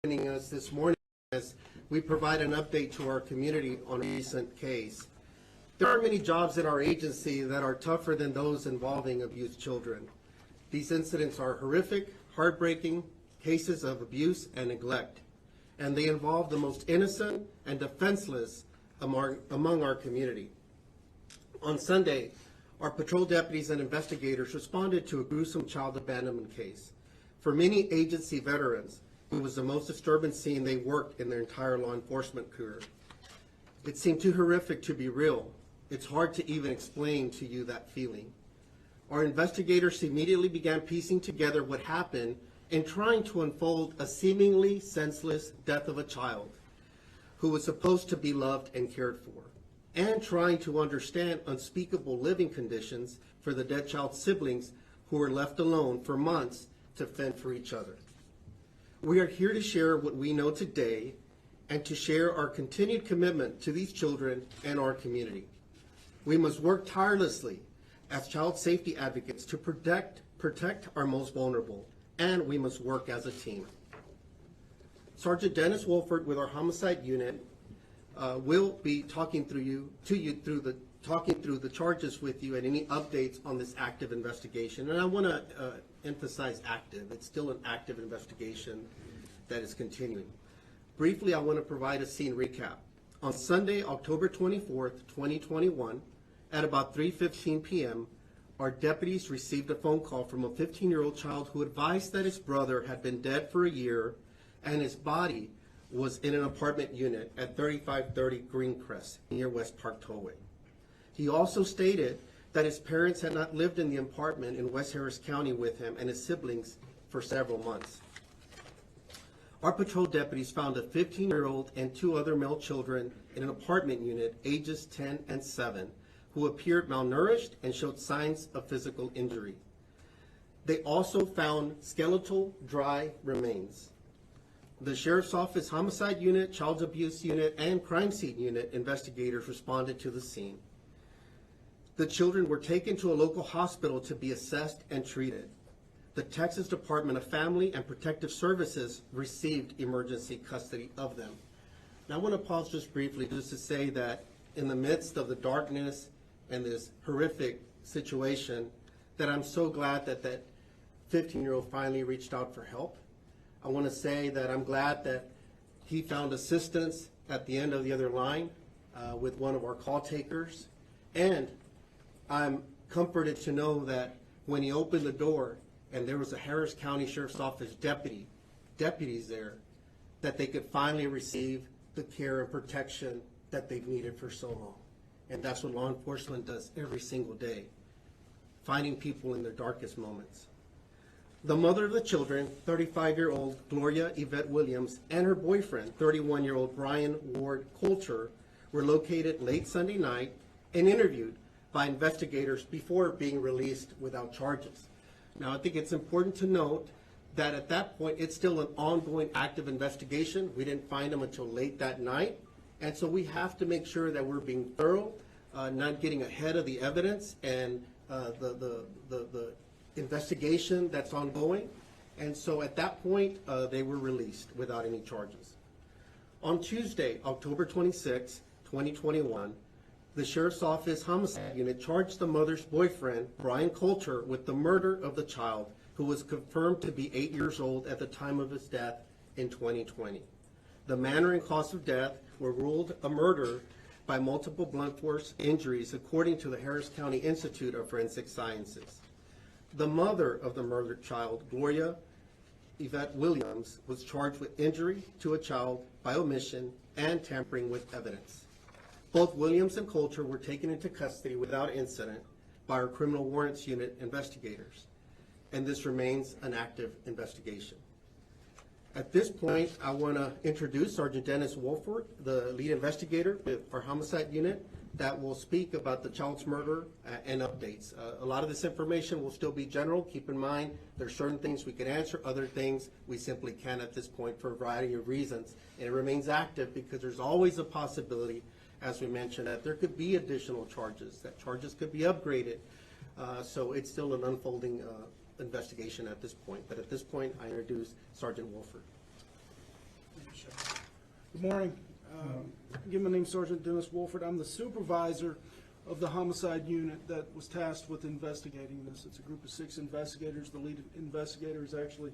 joining us this morning as we provide an update to our community on a recent case. There are many jobs in our agency that are tougher than those involving abused children. These incidents are horrific, heartbreaking cases of abuse and neglect, and they involve the most innocent and defenseless among our community. On Sunday, our patrol deputies and investigators responded to a gruesome child abandonment case. For many agency veterans, it was the most disturbing scene they worked in their entire law enforcement career. It seemed too horrific to be real. It's hard to even explain to you that feeling. Our investigators immediately began piecing together what happened and trying to unfold a seemingly senseless death of a child who was supposed to be loved and cared for, and trying to understand unspeakable living conditions for the dead child's siblings who were left alone for months to fend for each other. We are here to share what we know today and to share our continued commitment to these children and our community. We must work tirelessly as child safety advocates to protect our most vulnerable, and we must work as a team. Sergeant Dennis Wolford with our homicide unit will be talking through the charges with you and any updates on this active investigation. And I want to emphasize active. It's still an active investigation that is continuing. Briefly, I want to provide a scene recap. On Sunday, October 24th, 2021, at about 3:15 p.m., our deputies received a phone call from a 15-year-old child who advised that his brother had been dead for a year and his body was in an apartment unit at 3530 Greencrest near West Park Tollway. He also stated that his parents had not lived in the apartment in West Harris County with him and his siblings for several months. Our patrol deputies found a 15-year-old and two other male children in an apartment unit ages 10 and 7 who appeared malnourished and showed signs of physical injury. They also found skeletal dry remains. The Sheriff's Office Homicide Unit, Child Abuse Unit, and Crime Scene Unit investigators responded to the scene. The children were taken to a local hospital to be assessed and treated. The Texas Department of Family and Protective Services received emergency custody of them. Now I want to pause just briefly just to say that in the midst of the darkness and this horrific situation, that I'm so glad that that 15-year-old finally reached out for help. I want to say that I'm glad that he found assistance at the end of the other line with one of our call takers. And I'm comforted to know that when he opened the door and there was a Harris County Sheriff's Office deputies there, that they could finally receive the care and protection that they've needed for so long. And that's what law enforcement does every single day, finding people in their darkest moments. The mother of the children, 35-year-old Gloria Yvette Williams, and her boyfriend, 31-year-old Brian Ward Coulter, were located late Sunday night and interviewed by investigators before being released without charges. Now, I think it's important to note that at that point, it's still an ongoing active investigation. We didn't find them until late that night. And so we have to make sure that we're being thorough, not getting ahead of the evidence and the investigation that's ongoing. And so at that point, they were released without any charges. On Tuesday, October 26, 2021, the Sheriff's Office Homicide Unit charged the mother's boyfriend, Brian Coulter, with the murder of the child, who was confirmed to be 8 years old at the time of his death in 2020. The manner and cause of death were ruled a murder by multiple blunt force injuries, according to the Harris County Institute of Forensic Sciences. The mother of the murdered child, Gloria Yvette Williams, was charged with injury to a child by omission and tampering with evidence. Both Williams and Coulter were taken into custody without incident by our Criminal Warrants Unit investigators, and this remains an active investigation. At this point, I want to introduce Sergeant Dennis Wolford, the lead investigator with our homicide unit, that will speak about the child's murder and updates. A lot of this information will still be general. Keep in mind, there's certain things we can answer, other things we simply can't at this point for a variety of reasons. And it remains active because there's always a possibility, as we mentioned, that there could be additional charges, that charges could be upgraded. So it's still an unfolding investigation at this point. But at this point, I introduce Sergeant Wolford. Good morning. Again, my name's Sergeant Dennis Wolford. I'm the supervisor of the homicide unit that was tasked with investigating this. It's a group of 6 investigators. The lead investigator is actually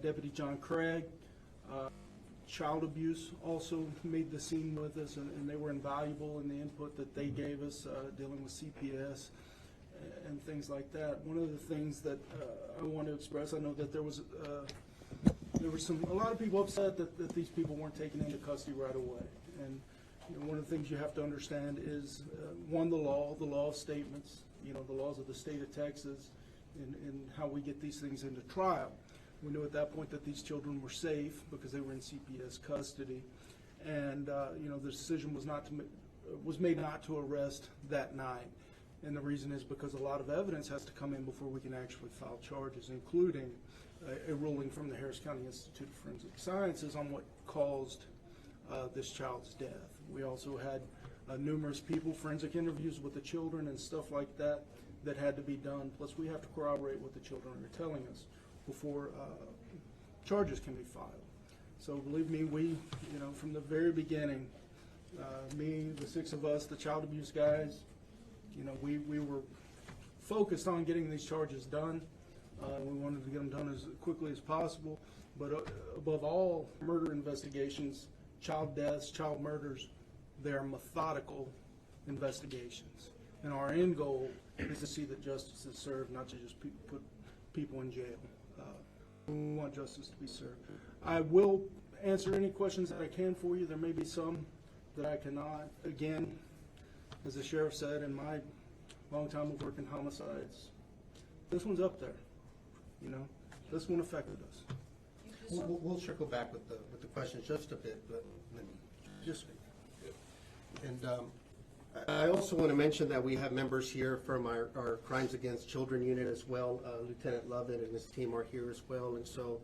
Deputy John Craig. Child abuse also made the scene with us, and they were invaluable in the input that they gave us dealing with CPS and things like that. One of the things that I want to express, I know that there was a lot of people upset that these people weren't taken into custody right away. And you know, one of the things you have to understand is, one, the law of statements, you know, the laws of the state of Texas, and how we get these things into trial. We knew at that point that these children were safe because they were in CPS custody, and you know, the decision was made not to arrest that night. And the reason is because a lot of evidence has to come in before we can actually file charges, including a ruling from the Harris County Institute of Forensic Sciences on what caused this child's death. We also had numerous people, forensic interviews with the children and stuff like that had to be done. Plus, we have to corroborate what the children are telling us before charges can be filed. So believe me, we, you know, from the very beginning, me, the 6 of us, the child abuse guys, you know, we were focused on getting these charges done. We wanted to get them done as quickly as possible, but above all, murder investigations, child deaths, child murders, they're methodical investigations. And our end goal is to see that justice is served, not to just put people in jail. We want justice to be served. I will answer any questions that I can for you. There may be some that I cannot. Again, as the sheriff said, in my long time of working homicides, this one's up there. You know, this one affected us. We'll circle back with the questions just a bit, but let me just. And I also want to mention that we have members here from our Crimes Against Children unit as well. Lieutenant Lovett and his team are here as well, and so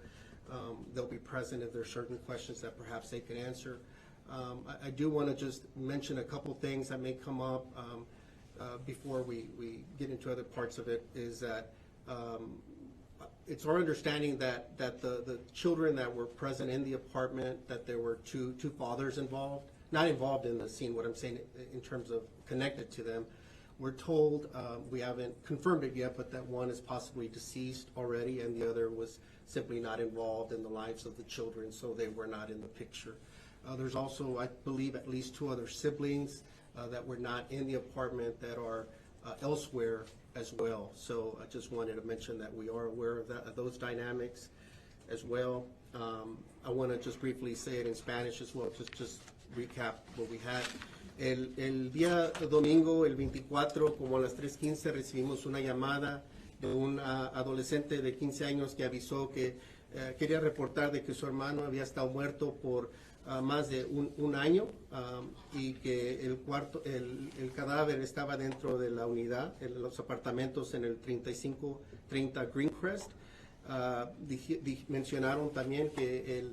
they'll be present if there are certain questions that perhaps they can answer. I do want to just mention a couple things that may come up before we get into other parts of it, is that it's our understanding that the children that were present in the apartment, that there were two fathers involved, not involved in the scene, what I'm saying in terms of connected to them. We're told, we haven't confirmed it yet, but that one is possibly deceased already and the other was simply not involved in the lives of the children, so they were not in the picture. There's also, I believe, at least 2 other siblings that were not in the apartment that are elsewhere as well. So I just wanted to mention that we are aware of those dynamics as well. I want to just briefly say it in Spanish as well, just recap what we had. El día domingo, el 24, como a las 3:15, recibimos una llamada de un adolescente de 15 años que avisó que quería reportar de que su hermano había estado muerto por más de un año, y que el cadáver estaba dentro de la unidad, en los apartamentos en el 3530 Greencrest. Mencionaron también que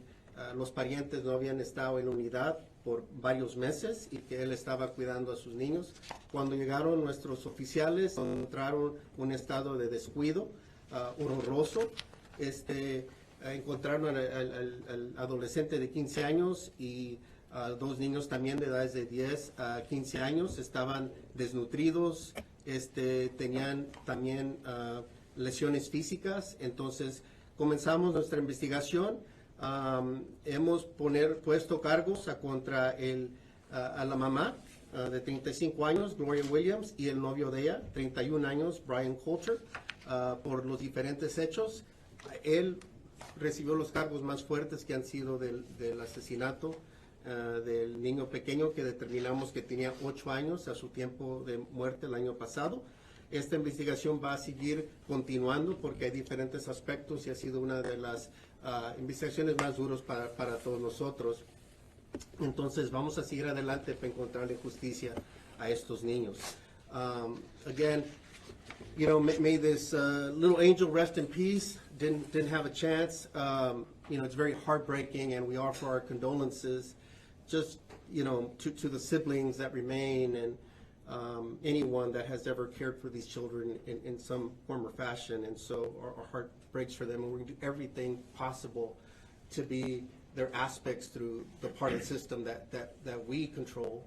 los parientes no habían estado en la unidad por varios meses y que él estaba cuidando a sus niños. Cuando llegaron nuestros oficiales, encontraron un estado de descuido horroroso. Encontraron al adolescente de 15 años y 2 niños también de edades de 10 a 15 años. Estaban desnutridos, tenían también lesiones físicas. Entonces comenzamos nuestra investigación. Hemos puesto cargos contra a la mamá de 35 años, Gloria Williams, y el novio de ella, 31 años, Brian Coulter, por los diferentes hechos. Él recibió los cargos más fuertes, que han sido del asesinato del niño pequeño, que determinamos que tenía 8 años a su tiempo de muerte el año pasado. Esta investigación va a seguir continuando porque hay diferentes aspectos y ha sido una de las investigaciones más duras para todos nosotros. Entonces vamos a seguir adelante para encontrarle justicia a estos niños. Again, you know, may this little angel rest in peace. Didn't have a chance. You know, it's very heartbreaking, and we offer our condolences, just, you know, to the siblings that remain, and anyone that has ever cared for these children in some form or fashion. And so our heart breaks for them, and we're going to do everything possible to be their aspects through the part of the system that we control,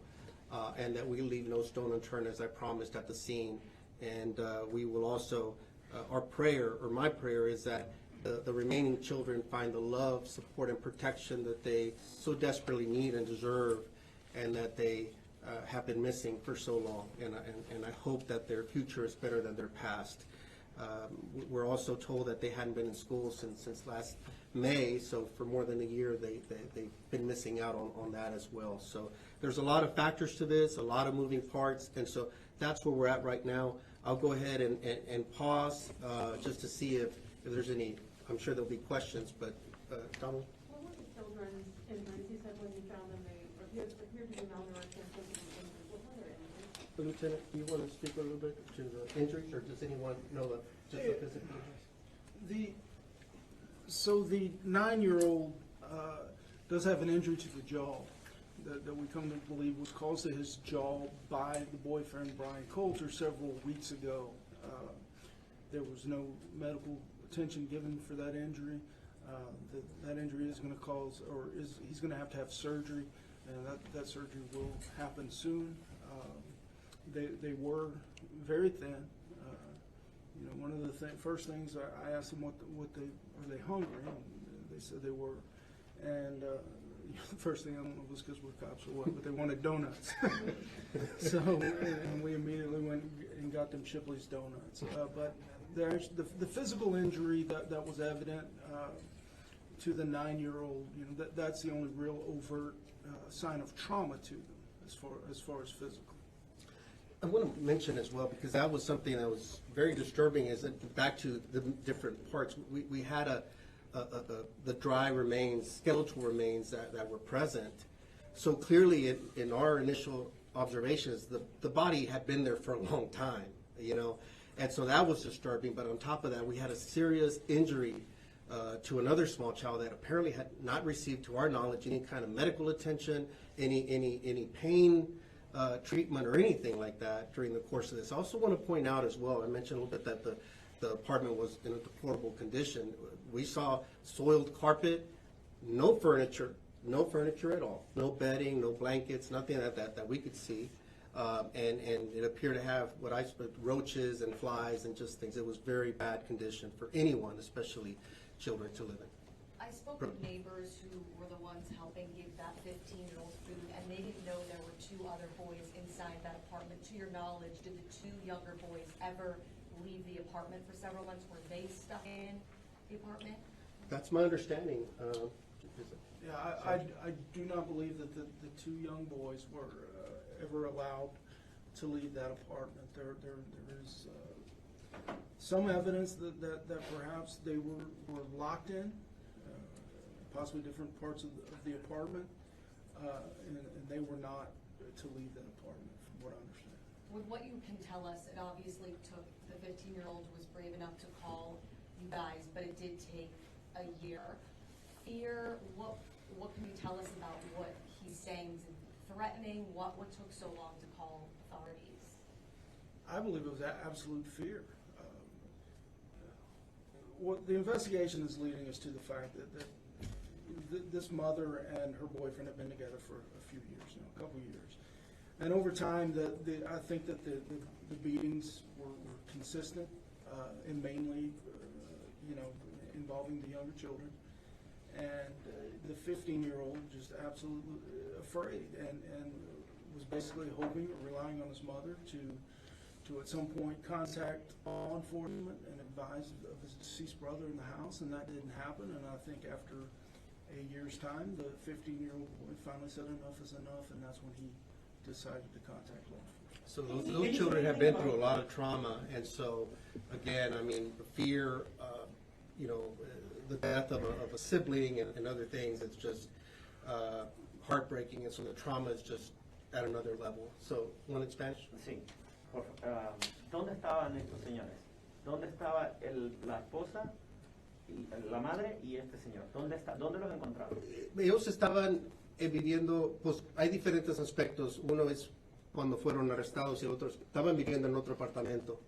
and that we leave no stone unturned, as I promised at the scene. And we will also, our prayer, or my prayer, is that the remaining children find the love, support, and protection that they so desperately need and deserve, and that they have been missing for so long. And I hope that their future is better than their past. We're also told that they hadn't been in school since last May, so for more than a year, they've been missing out on that as well. So there's a lot of factors to this, a lot of moving parts, and so that's where we're at right now. I'll go ahead and pause just to see if there's any, I'm sure there'll be questions, but Donald? What were the children's injuries? You said when you found them, they appeared to be malnourished and physically injured. What were their injuries? Lieutenant, do you want to speak a little bit to the injuries, or does anyone know just the physical injuries? So the 9-year-old does have an injury to the jaw that we come to believe was caused to his jaw by the boyfriend, Brian Coulter, several weeks ago. There was no medical attention given for that injury. That injury is going to cause, or he's going to have surgery, and that surgery will happen soon. They were very thin. You know, one of the first things I asked them what they are they hungry, and they said they were. And the first thing I don't know was because we're cops or what, but they wanted donuts. So and we immediately went and got them Shipley's donuts. But the physical injury that was evident to the 9-year-old, you know, that's the only real overt sign of trauma to them as far as physical. I want to mention as well, because that was something that was very disturbing, is that back to the different parts, we had the dry remains, skeletal remains that were present. So clearly in our initial observations, the body had been there for a long time, you know, and so that was disturbing. But on top of that, we had a serious injury to another small child that apparently had not received, to our knowledge, any kind of medical attention, any pain treatment or anything like that during the course of this. I also want to point out as well, I mentioned a little bit that the apartment was in a deplorable condition. We saw soiled carpet, no furniture at all, no bedding, no blankets, nothing like that we could see. And it appeared to have what I spent, roaches and flies and just things. It was very bad condition for anyone, especially children, to live in. I spoke with neighbors who were the ones helping give that 15-year-old food, and they didn't know there were 2 other boys inside that apartment. To your knowledge, did the 2 younger boys ever leave the apartment for several months? Were they stuck in the apartment? That's my understanding. Yeah, I do not believe that the 2 young boys were ever allowed to leave that apartment. There is some evidence that perhaps they were locked in, possibly different parts of the apartment, and they were not to leave that apartment, from what I understand. With what you can tell us, it obviously took, the 15-year-old was brave enough to call you guys, but it did take a year. Fear, what can you tell us about what he's saying? Is it threatening? What took so long to call authorities? I believe it was absolute fear. What the investigation is leading us to the fact that this mother and her boyfriend have been together for a few years now, a couple years. And over time, I think that the beatings were consistent and mainly, involving the younger children. And the 15-year-old just absolutely afraid and was basically hoping or relying on his mother to at some point contact law enforcement and advise of his deceased brother in the house, and that didn't happen. And I think after a year's time, the 15-year-old boy finally said enough is enough, and that's when he decided to contact law enforcement. So those children have been through a lot of trauma, and so, again, I mean, fear, the death of a sibling and other things, it's just heartbreaking, and so the trauma is just at another level. So, one in Spanish? Sí. ¿Dónde estaban estos señores? ¿Dónde estaba la esposa, y la madre y este señor? ¿Dónde los encontraron? Ellos estaban viviendo, pues hay diferentes aspectos. Uno es cuando fueron arrestados y otros estaban viviendo en otro apartamento.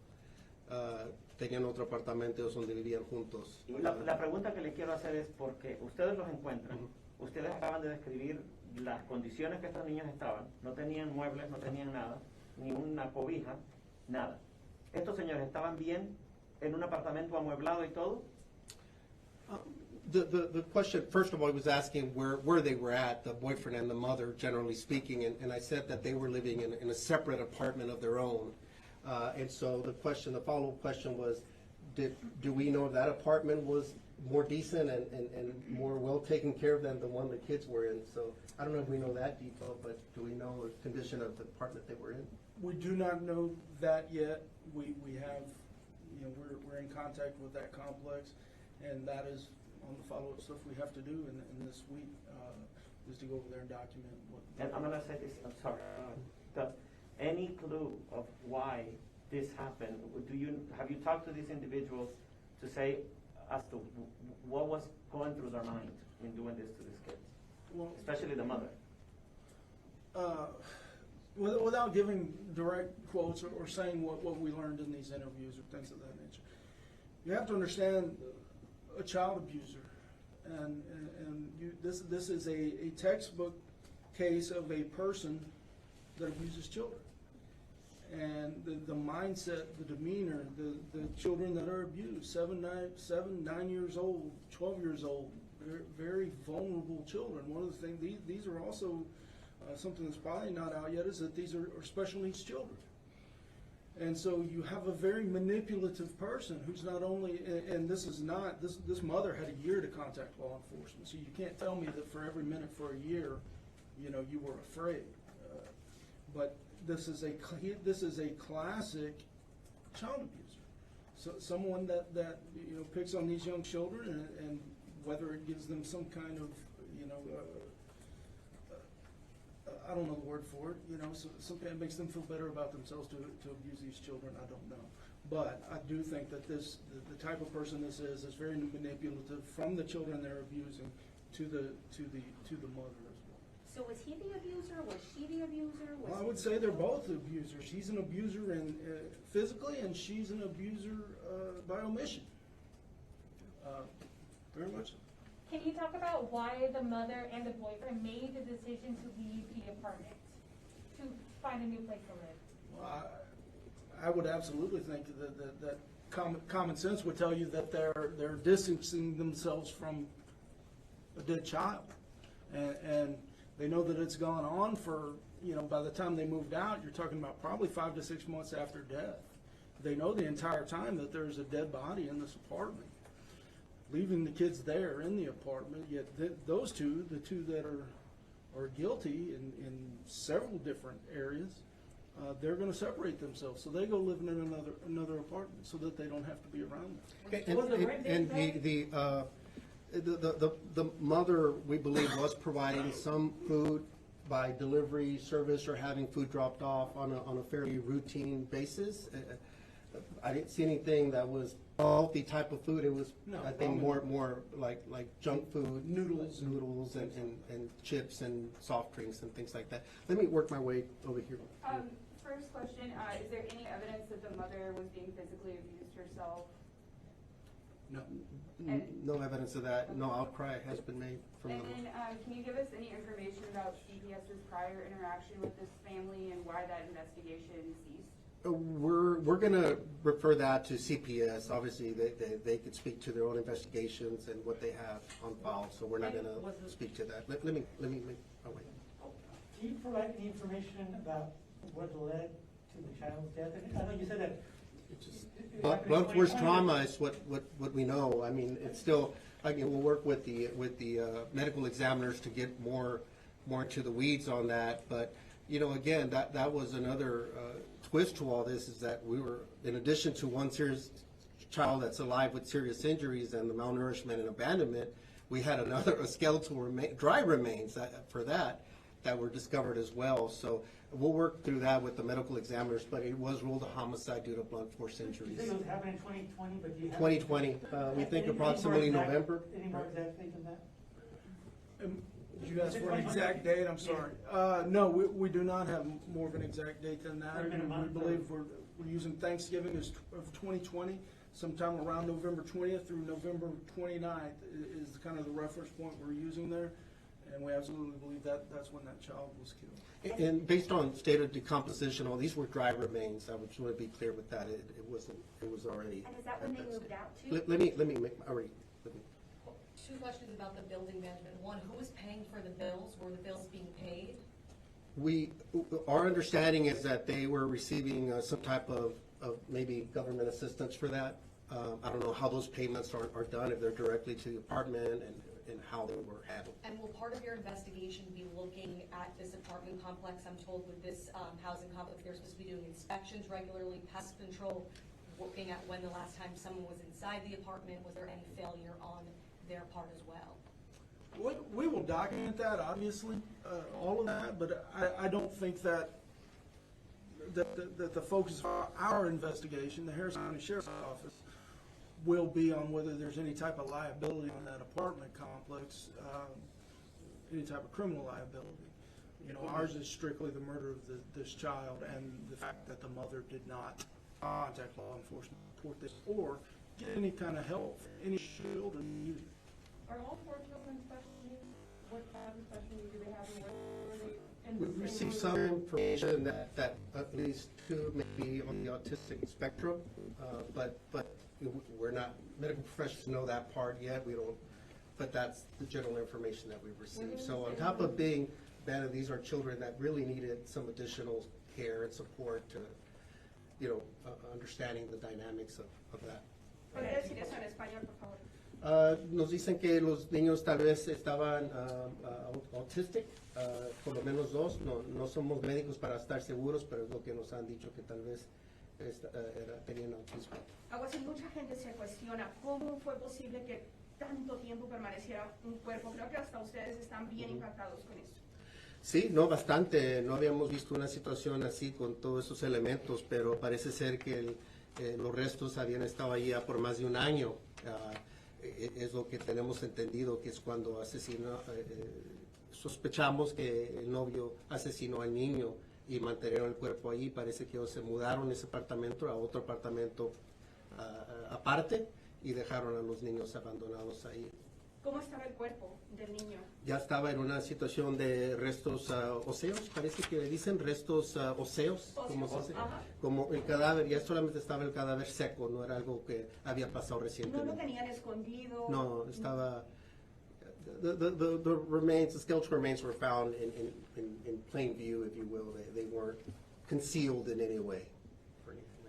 tenían otro apartamento donde vivían juntos. Y la pregunta que le quiero hacer es porque ustedes los encuentran, ustedes acaban de describir las condiciones que estos niños estaban, no tenían muebles, no tenían nada, ni una cobija, nada. ¿Estos señores estaban bien en un apartamento amueblado y todo? The question, first of all, I was asking where they were at, the boyfriend and the mother, generally speaking, and I said that they were living in a separate apartment of their own. And so the follow-up question was, do we know if that apartment was more decent and more well taken care of than the one the kids were in? So I don't know if we know that detail, but do we know the condition of the apartment they were in? We do not know that yet. We have, we're in contact with that complex, and that is on the follow-up stuff we have to do in this week, is to go over there and document what. And I'm gonna say this, I'm sorry, any clue of why this happened? Have you talked to these individuals to say as to what was going through their mind in doing this to these kids, Well, especially the mother? without giving direct quotes or saying what we learned in these interviews or things of that nature, you have to understand a child abuser, and this is a textbook case of a person that abuses children. And the mindset, the demeanor, the children that are abused, 7, 9 years old, 12 years old, very vulnerable children. One of the things, these are also something that's probably not out yet, is that these are special needs children. And so you have a very manipulative person who's not only, and this mother had a year to contact law enforcement. So you can't tell me that for every minute for a year, you were afraid. But this is a classic child abuser. So someone that picks on these young children, and whether it gives them some kind of I don't know the word for it, so something that makes them feel better about themselves to abuse these children, I don't know. But I do think that the type of person this is very manipulative from the children they're abusing to the mother as well. So was he the abuser? Was she the abuser? Well, I would say they're both abusers. He's an abuser physically, and she's an abuser by omission. Very much so. Can you talk about why the mother and the boyfriend made the decision to leave the apartment, to find a new place to live? Well, I would absolutely think that common sense would tell you that they're distancing themselves from a dead child, and they know that it's gone on for, by the time they moved out, you're talking about probably 5 to 6 months after death. They know the entire time that there's a dead body in this apartment, leaving the kids there in the apartment. Yet those two, the two that are guilty in several different areas, they're going to separate themselves. So they go live in another apartment so that they don't have to be around them. The mother, we believe, was providing some food by delivery service or having food dropped off on a fairly routine basis. I didn't see anything that was healthy type of food. It was, I think, more like junk food, noodles and chips and soft drinks and things like that. Let me work my way over here. First question, is there any evidence that the mother was being physically abused herself? No. No evidence of that. No outcry has been made from And the. then, can you give us any information about CPS's prior interaction with this family and why that investigation ceased? We're going to refer that to CPS. Obviously, they could speak to their own investigations and what they have on file. So we're not going to speak to that. Let me make. Oh wait. Can you provide any information about what led to the child's death? I know you said that. Blunt force trauma is what we know. I mean, it's still. Again, we'll work with the medical examiners to get more into the weeds on that. But again, that was another twist to all this, is that we were, in addition to one serious child that's alive with serious injuries and the malnourishment and abandonment, we had a skeletal dry remains that were discovered as well. So we'll work through that with the medical examiners, but it was ruled a homicide due to blunt force injuries. You said it was happening in 2020, but do you have 2020, we think approximately November. Any more exact date than that? Did you ask for an exact date? I'm sorry. No, we do not have more of an exact date than that. Or in a month, We believe we're using Thanksgiving of 2020, sometime around November 20th through November 29th is kind of the reference point we're using there. And we absolutely believe that that's when that child was killed. And based on state of decomposition, all these were dry remains. I just want to be clear with that. It wasn't, it was already. And is that when they moved out to? Let me make, already, let me. Two questions about the building management. One, who was paying for the bills? Were the bills being paid? Our understanding is that they were receiving some type of maybe government assistance for that. I don't know how those payments are done, if they're directly to the apartment and how they were handled. And will part of your investigation be looking at this apartment complex? I'm told with this housing complex, they're supposed to be doing inspections regularly, pest control, looking at when the last time someone was inside the apartment. Was there any failure on their part as well? We will document that, obviously, all of that, but I don't think that the focus of our investigation, the Harrison County Sheriff's Office, will be on whether there's any type of liability on that apartment complex, any type of criminal liability. You know, ours is strictly the murder of this child and the fact that the mother did not contact law enforcement, report this, or get any kind of help for any children needed. Are all four children special needs? What kind of special needs do they have, and where are they in the We've same received room? some information that at least two may be on the autistic spectrum, but we're not medical professionals to know that part yet. We don't, but that's the general information that we've received. So on top of being bad, these are children that really needed some additional care and support to, you know, understanding the dynamics of that. ¿Podría decir eso en español, por favor? Nos dicen que los niños tal vez estaban autistic, por lo menos dos. No somos médicos para estar seguros, pero es lo que nos han dicho, que tal vez tenían autismo. Algo así, mucha gente se cuestiona cómo fue posible que tanto tiempo permaneciera un cuerpo. Creo que hasta ustedes están bien impactados con eso. Sí, no, bastante. No habíamos visto una situación así con todos esos elementos, pero parece ser que los restos habían estado allí ya por más de un año. Es lo que tenemos entendido, que es cuando sospechamos que el novio asesinó al niño y mantuvieron el cuerpo allí. Parece que ellos se mudaron ese apartamento a otro apartamento aparte y dejaron a los niños abandonados ahí. ¿Cómo estaba el cuerpo del niño? Ya estaba en una situación de restos óseos, parece que le dicen restos óseos, como se dice, como el cadáver, ya solamente estaba el cadáver seco, no era algo que había pasado ¿No recientemente. lo tenían escondido? No, estaba, the remains, the skeletal remains were found in plain view, if you will. They weren't concealed in any way.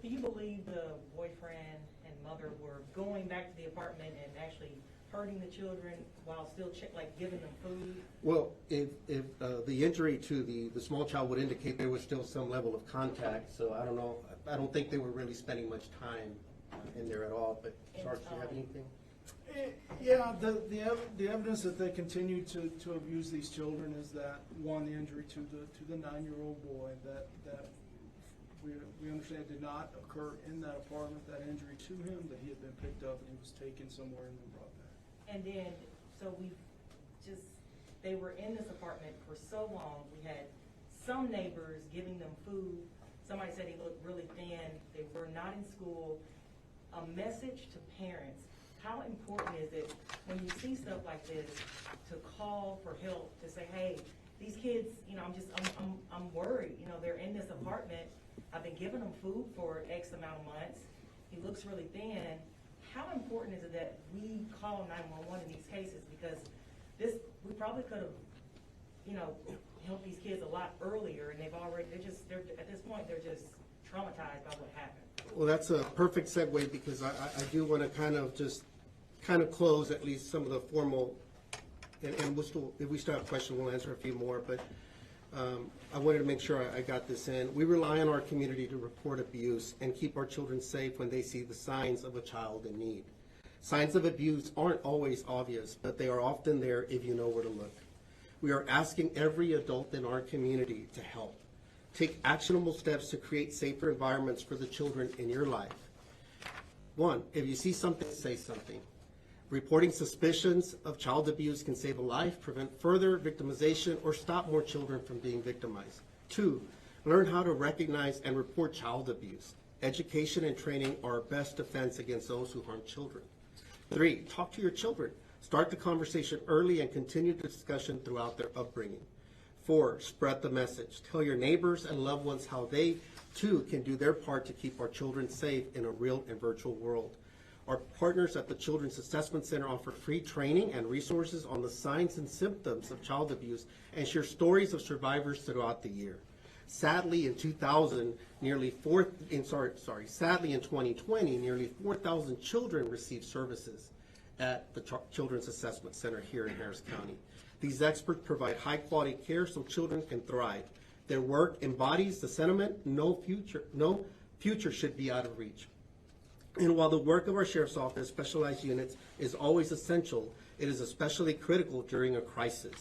Do you believe the boyfriend and mother were going back to the apartment and actually hurting the children while still giving them food? Well, if the injury to the small child would indicate there was still some level of contact, so I don't know. I don't think they were really spending much time in there at all. But Sarge, do you have anything? Yeah, the evidence that they continue to abuse these children is that, one, the injury to the 9-year-old boy that we understand did not occur in that apartment, that injury to him, that he had been picked up and he was taken somewhere and then brought back. And then, so they were in this apartment for so long. We had some neighbors giving them food. Somebody said he looked really thin. They were not in school. A message to parents. How important is it when you see stuff like this to call for help, to say, hey, these kids, you know, I'm worried. You know, they're in this apartment. I've been giving them food for X amount of months. He looks really thin. How important is it that we call 911 in these cases? Because we probably could have, you know, helped these kids a lot earlier, and they're at this point, they're just traumatized by what happened. Well, that's a perfect segue, because I do want to close at least some of the formal, and if we still have questions, we'll answer a few more, but I wanted to make sure I got this in. We rely on our community to report abuse and keep our children safe when they see the signs of a child in need. Signs of abuse aren't always obvious, but they are often there if you know where to look. We are asking every adult in our community to help. Take actionable steps to create safer environments for the children in your life. 1, if you see something, say something. Reporting suspicions of child abuse can save a life, prevent further victimization, or stop more children from being victimized. 2, learn how to recognize and report child abuse. Education and training are our best defense against those who harm children. 3, talk to your children. Start the conversation early and continue the discussion throughout their upbringing. 4, spread the message. Tell your neighbors and loved ones how they, too, can do their part to keep our children safe in a real and virtual world. Our partners at the Children's Assessment Center offer free training and resources on the signs and symptoms of child abuse and share stories of survivors throughout the year. Sadly, in 2020, nearly 4,000 children received services at the Children's Assessment Center here in Harris County. These experts provide high-quality care so children can thrive. Their work embodies the sentiment, no future should be out of reach. And while the work of our Sheriff's Office specialized units is always essential, it is especially critical during a crisis.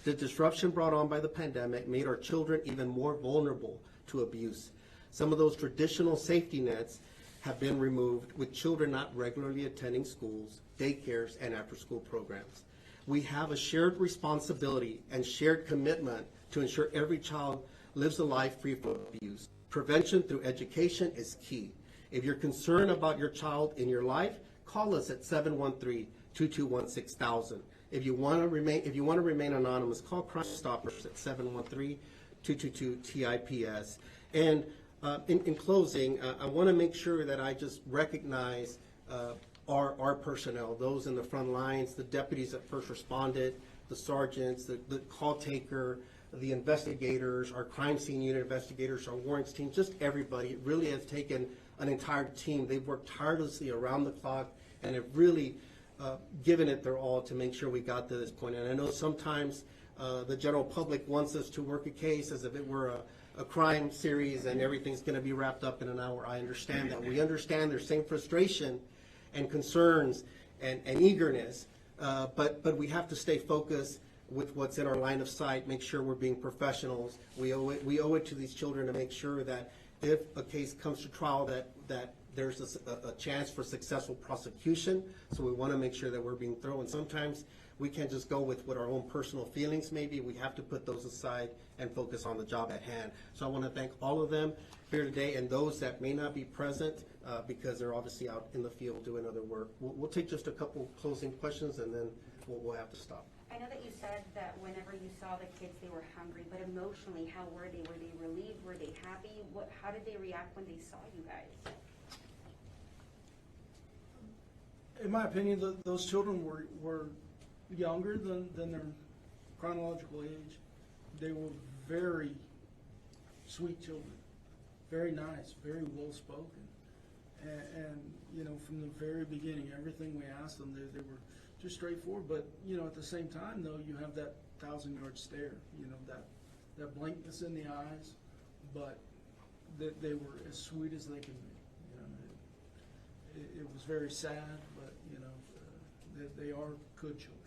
The disruption brought on by the pandemic made our children even more vulnerable to abuse. Some of those traditional safety nets have been removed, with children not regularly attending schools, daycares, and after-school programs. We have a shared responsibility and shared commitment to ensure every child lives a life free from abuse. Prevention through education is key. If you're concerned about your child in your life, call us at 713-221-6000. If you want to remain anonymous, call Crime Stoppers at 713-222-TIPS. And in closing, I want to make sure that I just recognize our personnel, those in the front lines, the deputies that first responded, the sergeants, the call taker, the investigators, our crime scene unit investigators, our warrants team, just everybody. It really has taken an entire team. They've worked tirelessly around the clock and have really given it their all to make sure we got to this point. And I know sometimes the general public wants us to work a case as if it were a crime series and everything's going to be wrapped up in an hour. I understand that. We understand their same frustration and concerns and eagerness, but we have to stay focused with what's in our line of sight, make sure we're being professionals. We owe it to these children to make sure that if a case comes to trial, that there's a chance for successful prosecution. So we want to make sure that we're being thorough. And sometimes we can't just go with what our own personal feelings may be. We have to put those aside and focus on the job at hand. So I want to thank all of them here today and those that may not be present because they're obviously out in the field doing other work. We'll take just a couple closing questions and then we'll have to stop. I know that you said that whenever you saw the kids, they were hungry, but emotionally, how were they? Were they relieved? Were they happy? How did they react when they saw you guys? In my opinion, those children were younger than their chronological age. They were very sweet children, very nice, very well-spoken. And, you know, from the very beginning, everything we asked them, they were just straightforward. But, you know, at the same time, though, you have that 1,000-yard stare, you know, that blankness in the eyes, but they were as sweet as they can be. You know, it was very sad, but, you know, they are good children.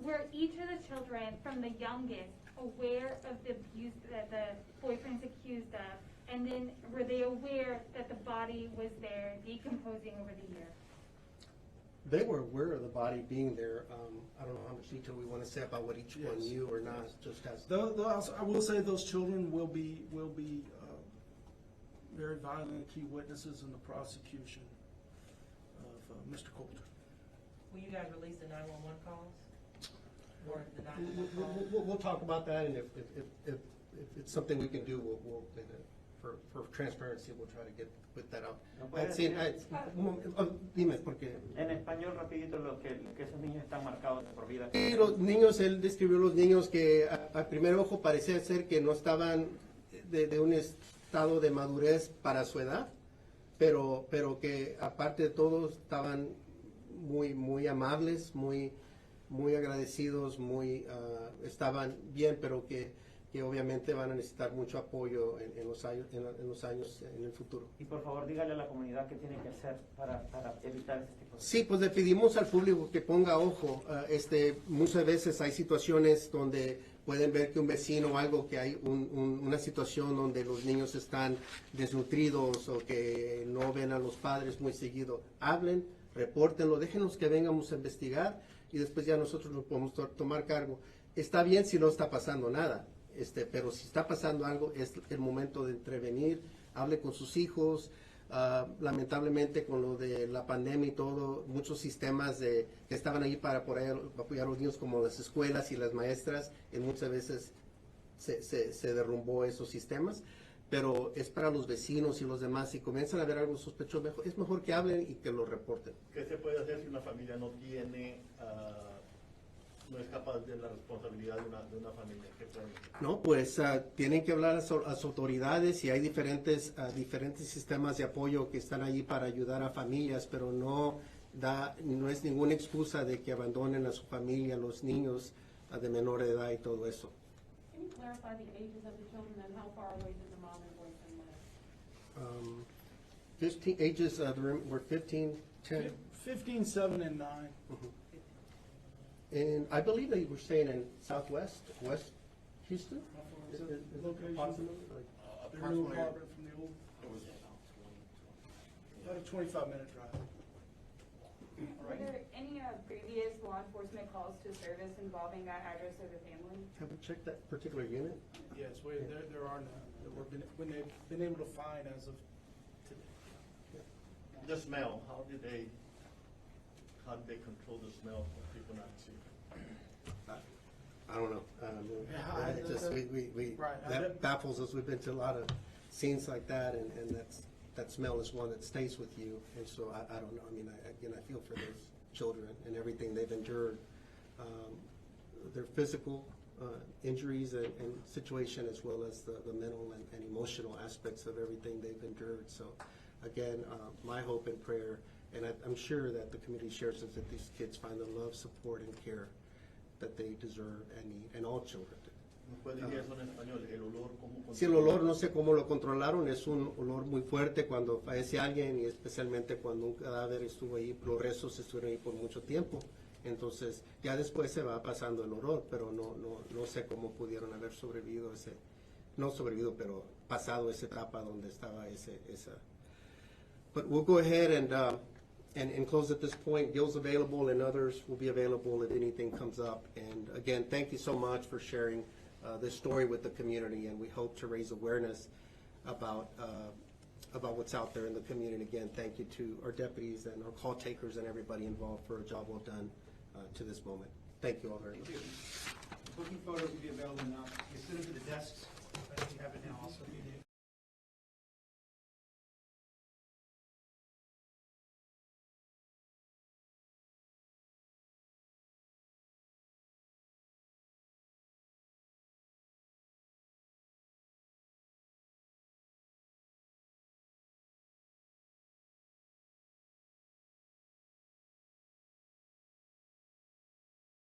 Were each of the children, from the youngest, aware of the abuse that the boyfriend's accused of? And then were they aware that the body was there decomposing over the year? They were aware of the body being there. I don't know how much detail we want to say about what each one knew or not. Just as I will say those children will be very violent key witnesses in the prosecution of Mr. Coulter. Will you guys release the 911 calls? Or the 911 calls? We'll talk about that, and if it's something we can do, we'll for transparency, we'll try to get that out. Dime, porque en español rapidito lo que esos niños están marcados por vida. Los niños, él describió los niños que al primer ojo parecía ser que no estaban de un estado de madurez para su edad, pero que aparte de todo estaban muy amables, muy agradecidos, estaban bien, pero que obviamente van a necesitar mucho apoyo en los años en el futuro. Y por favor dígale a la comunidad qué tiene que hacer para evitar este tipo de cosas. Sí, pues le pedimos al público que ponga ojo. Muchas veces hay situaciones donde pueden ver que un vecino o algo, que hay una situación donde los niños están desnutridos o que no ven a los padres muy seguido. Hablen, repórtenlo, déjenos que vengamos a investigar y después ya nosotros nos podemos tomar cargo. Está bien si no está pasando nada. Pero si está pasando algo, es el momento de intervenir, hable con sus hijos. Lamentablemente con lo de la pandemia y todo, muchos sistemas que estaban ahí para apoyar a los niños, como las escuelas y las maestras, y muchas veces se derrumbó esos sistemas. Pero es para los vecinos y los demás, si comienzan a ver algo sospechoso, es mejor que hablen y que lo reporten. ¿Qué se puede hacer si una familia no es capaz de la responsabilidad de una familia? ¿Qué pueden hacer? No, pues tienen que hablar a las autoridades, y hay diferentes sistemas de apoyo que están ahí para ayudar a familias, pero no es ninguna excusa de que abandonen a su familia, a los niños de menor edad y todo eso. Can you clarify the ages of the children and how far away did the mom and boyfriend live? 15 ages, were 15, 10. 15, 7, and 9. And I believe they were staying in West Houston? Is it location? Approximately, Their new apartment from the old, about a 25-minute drive. Were there any previous law enforcement calls to service involving that address of the family? Have we checked that particular unit? Yes, there are none that when they've been able to find as of today. The smell, how did they control the smell for people not to? I don't know. Right. That baffles us. We've been to a lot of scenes like that, and that smell is one that stays with you. And so I don't know. I mean, I feel for those children and everything they've endured. Their physical injuries and situation, as well as the mental and emotional aspects of everything they've endured. So again, my hope and prayer, and I'm sure that the community shares this, that these kids find the love, support, and care that they deserve and need, and all children do. ¿Me puede decir eso en español? El olor, ¿cómo? Sí, el olor, no sé cómo lo controlaron, es un olor muy fuerte cuando fallece alguien, y especialmente cuando un cadáver estuvo ahí, los restos estuvieron ahí por mucho tiempo. Entonces, ya después se va pasando el olor, pero no sé cómo pudieron haber sobrevivido pero pasado esa etapa donde estaba esa. But we'll go ahead and close at this point. Gil's available, and others will be available if anything comes up. And again, thank you so much for sharing this story with the community, and we hope to raise awareness about what's out there in the community. Again, thank you to our deputies and our call takers and everybody involved for a job well done to this moment. Thank you all very much. Booking photos will be available now. You sit them to the desks, but you have it now also if you need it.